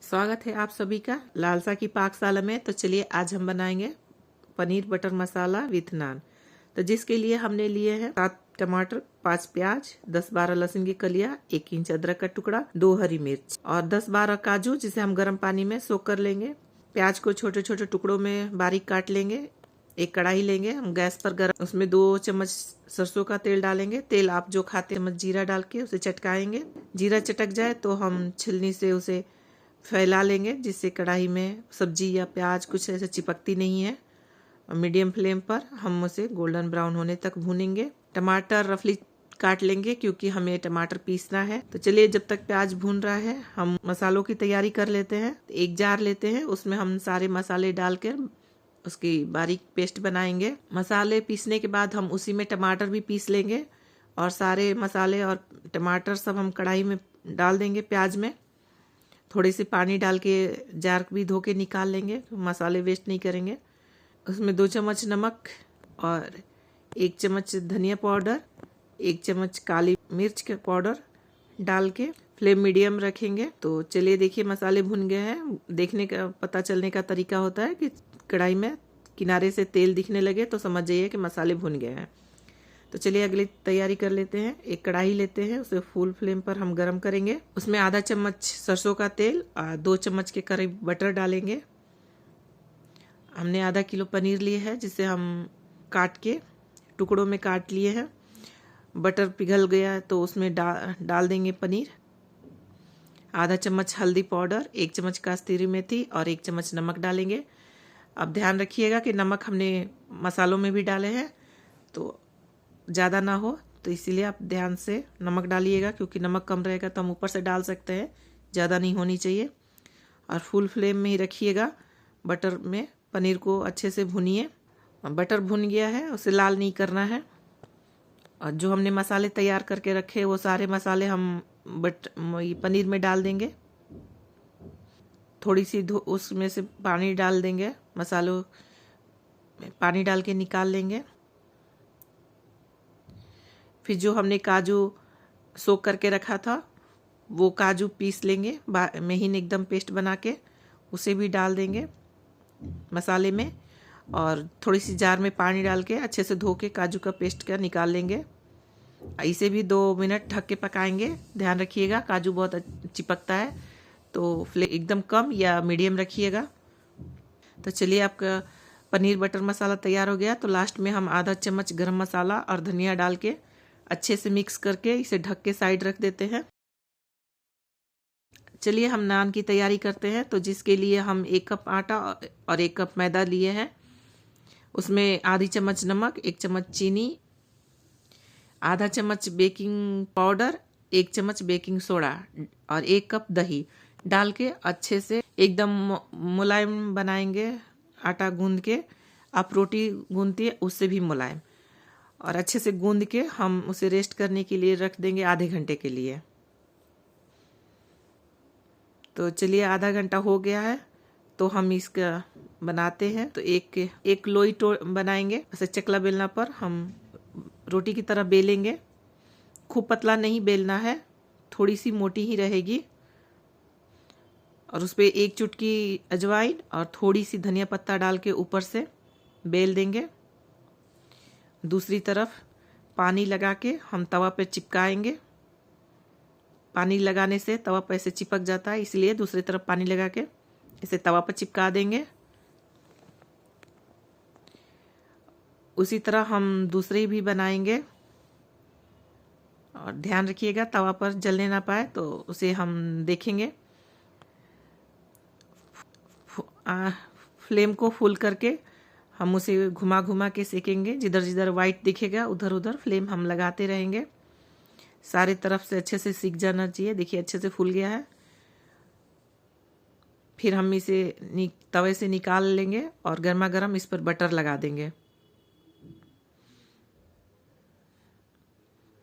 स्वागत है आप सभी का लालसा की पाकशाला में। तो चलिए आज हम बनाएंगे पनीर बटर मसाला विथ नान। तो जिसके लिए हमने लिए हैं 7 टमाटर, 5 प्याज, 10-12 लहसुन की कलियां, 1 इंच अदरक का टुकड़ा, 2 हरी मिर्च और 10-12 काजू जिसे हम गर्म पानी में सोक कर लेंगे। प्याज को छोटे छोटे टुकड़ों में बारीक काट लेंगे। एक कढ़ाई लेंगे हम गैस पर गर्म, उसमें 2 चम्मच सरसों का तेल डालेंगे। तेल आप जो खाते चम्मच जीरा डाल के उसे चटकाएंगे। जीरा चटक जाए तो हम छिलनी से उसे फैला लेंगे जिससे कढ़ाई में सब्जी या प्याज कुछ ऐसे चिपकती नहीं है। मीडियम फ्लेम पर हम उसे गोल्डन ब्राउन होने तक भूनेंगे। टमाटर रफली काट लेंगे क्योंकि हमें टमाटर पीसना है। तो चलिए जब तक प्याज भून रहा है हम मसालों की तैयारी कर लेते हैं। एक जार लेते हैं, उसमें हम सारे मसाले डालकर उसकी बारीक पेस्ट बनाएंगे। मसाले पीसने के बाद हम उसी में टमाटर भी पीस लेंगे और सारे मसाले और टमाटर सब हम कढ़ाई में डाल देंगे। प्याज में थोड़े से पानी डाल के जार भी धो के निकाल लेंगे, मसाले वेस्ट नहीं करेंगे। उसमें 2 चम्मच नमक और 1 चम्मच धनिया पाउडर, 1 चम्मच काली मिर्च का पाउडर डाल के फ्लेम मीडियम रखेंगे। तो चलिए देखिए मसाले भुन गए हैं। देखने का पता चलने का तरीका होता है कि कढ़ाई में किनारे से तेल दिखने लगे तो समझ जाइए कि मसाले भुन गए हैं। तो चलिए अगली तैयारी कर लेते हैं। एक कढ़ाई लेते हैं, उसे फुल फ्लेम पर हम गरम करेंगे। उसमें आधा चम्मच सरसों का तेल और 2 चम्मच के करीब बटर डालेंगे। हमने आधा किलो पनीर लिए है जिसे हम काट के टुकड़ों में काट लिए हैं। बटर पिघल गया तो उसमें डाल देंगे पनीर। आधा चम्मच हल्दी पाउडर, 1 चम्मच कस्तूरी मेथी और 1 चम्मच नमक डालेंगे। अब ध्यान रखिएगा कि नमक हमने मसालों में भी डाले हैं तो ज़्यादा ना हो, तो इसीलिए आप ध्यान से नमक डालिएगा क्योंकि नमक कम रहेगा तो हम ऊपर से डाल सकते हैं, ज़्यादा नहीं होनी चाहिए। और फुल फ्लेम में ही रखिएगा। बटर में पनीर को अच्छे से भुनिए। बटर भुन गया है, उसे लाल नहीं करना है। और जो हमने मसाले तैयार करके रखे वो सारे मसाले हम पनीर में डाल देंगे। थोड़ी सी उसमें से पानी डाल देंगे, मसालों में पानी डाल के निकाल लेंगे। फिर जो हमने काजू सोक करके रखा था वो काजू पीस लेंगे महीन एकदम पेस्ट बना के, उसे भी डाल देंगे मसाले में। और थोड़ी सी जार में पानी डाल के अच्छे से धो के काजू का पेस्ट का निकाल लेंगे। इसे भी 2 मिनट ढक के पकाएंगे। ध्यान रखिएगा काजू बहुत चिपकता है तो फ्लेम एकदम कम या मीडियम रखिएगा। तो चलिए आपका पनीर बटर मसाला तैयार हो गया। तो लास्ट में हम आधा चम्मच गरम मसाला और धनिया डाल के अच्छे से मिक्स करके इसे ढक के साइड रख देते हैं। चलिए हम नान की तैयारी करते हैं। तो जिसके लिए हम 1 कप आटा और 1 कप मैदा लिए हैं। उसमें आधी चम्मच नमक, 1 चम्मच चीनी, आधा चम्मच बेकिंग पाउडर, 1 चम्मच बेकिंग सोडा और 1 कप दही डाल के अच्छे से एकदम मुलायम बनाएंगे। आटा गूंद के, आप रोटी गूंदती है उससे भी मुलायम, और अच्छे से गूंद के हम उसे रेस्ट करने के लिए रख देंगे आधे घंटे के लिए। तो चलिए आधा घंटा हो गया है तो हम इसका बनाते हैं। तो एक लोई बनाएंगे। ऐसे चकला बेलना पर हम रोटी की तरह बेलेंगे। खूब पतला नहीं बेलना है, थोड़ी सी मोटी ही रहेगी। और उस पर 1 चुटकी अजवाइन और थोड़ी सी धनिया पत्ता डाल के ऊपर से बेल देंगे। दूसरी तरफ पानी लगा के हम तवा पे चिपकाएंगे। पानी लगाने से तवा पे ऐसे चिपक जाता है, इसलिए दूसरी तरफ पानी लगा के इसे तवा पर चिपका देंगे। उसी तरह हम दूसरे भी बनाएंगे। और ध्यान रखिएगा तवा पर जलने ना पाए तो उसे हम देखेंगे। फ्लेम को फुल करके हम उसे घुमा घुमा के सेकेंगे। जिधर जिधर वाइट दिखेगा उधर उधर फ्लेम हम लगाते रहेंगे। सारे तरफ से अच्छे से सिक जाना चाहिए। देखिए अच्छे से फूल गया है। फिर हम इसे तवे से निकाल लेंगे और गर्मा गर्म इस पर बटर लगा देंगे।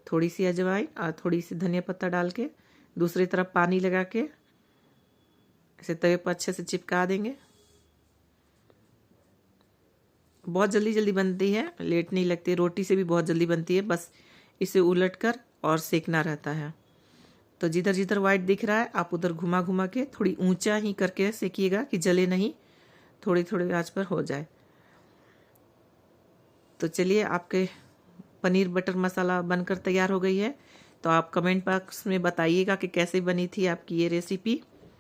थोड़ी सी अजवाइन और थोड़ी सी धनिया पत्ता डाल के दूसरी तरफ पानी लगा के इसे तवे पर अच्छे से चिपका देंगे। बहुत जल्दी जल्दी बनती है, लेट नहीं लगती। रोटी से भी बहुत जल्दी बनती है, बस इसे उलट कर और सेकना रहता है। तो जिधर जिधर वाइट दिख रहा है आप उधर घुमा घुमा के थोड़ी ऊंचा ही करके सेकिएगा कि जले नहीं, थोड़ी थोड़ी आंच पर हो जाए। तो चलिए, आपके पनीर बटर मसाला बनकर तैयार हो गई है। तो आप कमेंट बॉक्स में बताइएगा कि कैसे बनी थी आपकी ये रेसिपी।